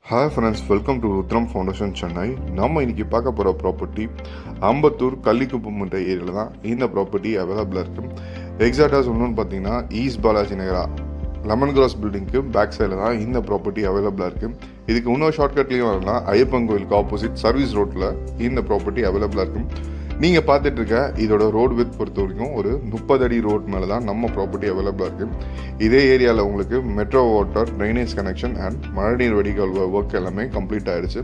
Hi friends, welcome to Rudram foundation Chennai. நம்ம இன்னைக்கு பார்க்க போகிற ப்ராப்பர்ட்டி அம்பத்தூர் கள்ளிக்குப்பம்ன்ற ஏரியாவில் தான் இந்த ப்ராப்பர்ட்டி அவைலபிளாக இருக்குது. எக்ஸாக்டாக சொல்லணும்னு பார்த்தீங்கன்னா ஈஸ்ட் பாலாஜி நகரா லெமன் கிராஸ் பில்டிங்க்கு பேக் சைடில் தான் இந்த ப்ராப்பர்ட்டி அவைலபிளாக இருக்குது. இதுக்கு இன்னொரு ஷார்ட்கட்லேயும் வரலாம், ஐயப்பன் கோயிலுக்கு ஆப்போசிட் சர்வீஸ் ரோட்டில் இந்த ப்ராப்பர்ட்டி அவைலபிளாக இருக்குது. நீங்கள் பார்த்துட்டு இருக்க இதோட ரோடு வித் பொறுத்த வரைக்கும் ஒரு 30 அடி ரோட் மேலே தான் நம்ம ப்ராப்பர்ட்டி அவைலபிளாக இருக்குது. இதே ஏரியாவில் உங்களுக்கு metro water, drainage connection and மழைநீர் வடிகால் ஒர்க் எல்லாமே கம்ப்ளீட் ஆகிடுச்சு.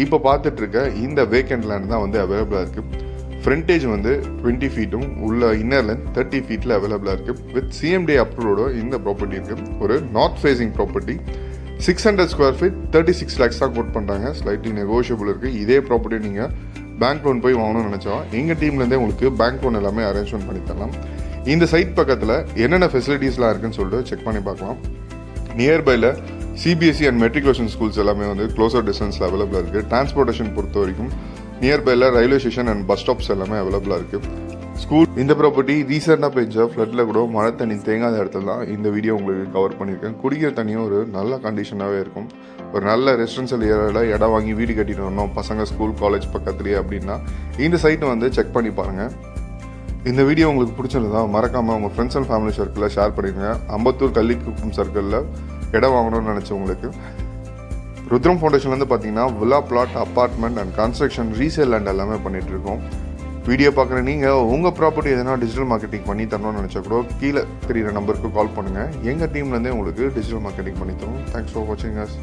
இப்போ பார்த்துட்டு இருக்க இந்த வேக்கண்ட் லேண்ட் தான் வந்து அவைலபிளாக இருக்குது. ஃப்ரண்டேஜ் வந்து 20 ஃபீட்டும் உள்ள இன்னர் லென்த் 30 ஃபீட்டில் அவைலபிளாக இருக்குது. வித் சிஎம்டி அப்ரூவோட இந்த ப்ராப்பர்ட்டி இருக்குது. ஒரு north facing property, 600 square feet, 36 lakhs தான் கோட் பண்ணுறாங்க. ஸ்லைட்லி நெகோஷியபிள் இருக்குது. இதே ப்ராப்பர்ட்டி நீங்கள் பேங்க் லோன் போய் வாங்கணும்னு நினச்சா எங்கள் டீம்லேருந்தே உங்களுக்கு பேங்க் லோன் எல்லாமே அரேஞ்ச்மெண்ட் பண்ணி தரலாம். இந்த சைட் பக்கத்தில் என்னென்ன ஃபெசிலிட்டிஸ்லாம் இருக்குன்னு சொல்லிட்டு செக் பண்ணி பார்க்கலாம். நியர்பையில் சிபிஎஸ்சி அண்ட் மெட்ரிகுலேஷன் ஸ்கூல்ஸ் எல்லாமே வந்து க்ளோசர் டிஸ்டன்ஸில் அவைலபிளாக இருக்குது. டிரான்ஸ்போர்ட்டேஷன் பொறுத்த வரைக்கும் நியர்பையில் railway station and bus stops எல்லாமே அவைலபிளாக இருக்குது. ஸ்கூல் இந்த ப்ராப்பர்ட்டி ரீசெண்டாக பெஞ்ச ஃப்ளட்டில் கூட மழை தண்ணி தேங்காத இடத்துல தான் இந்த வீடியோ உங்களுக்கு கவர் பண்ணியிருக்கேன். குடிக்கிற தண்ணியும் ஒரு நல்ல கண்டிஷனாகவே இருக்கும். ஒரு நல்ல ரெசிடென்ஷியல் ஏரியாவில் இடம் வாங்கி வீடு கட்டிட்டு வரணும் பசங்க ஸ்கூல் காலேஜ் பக்கத்துலேயே அப்படின்னா இந்த சைட்டை வந்து செக் பண்ணி பாருங்கள். இந்த வீடியோ உங்களுக்கு பிடிச்சிருந்தா மறக்காமல் உங்கள் ஃப்ரெண்ட்ஸ் அண்ட் ஃபேமிலி சர்க்கிளில் ஷேர் பண்ணிடுங்க. அம்பத்தூர் கள்ளிக்குப்பம் சர்க்கிளில் இடம் வாங்கணும்னு நினச்சவங்களுக்கு ருத்ரம் ஃபவுண்டேஷன்லேருந்து பார்த்தீங்கன்னா villa plot, apartment and construction, resale land எல்லாமே பண்ணிகிட்ருக்கோம். வீடியோ பார்க்குற நீங்கள் உங்கள் ப்ராப்பர்ட்டி எதனா டிஜிட்டல் மார்க்கெட்டிங் பண்ணி தரணும்னு நினச்சா கூட கீழே தெரியிற நம்பருக்கு கால் பண்ணுங்கள். எங்கள் டீம்லேருந்தே உங்களுக்கு டிஜிட்டல் மார்க்கெட்டிங் பண்ணி தரோம். தேங்க்ஸ் ஃபார் வாட்சிங் அஸ்.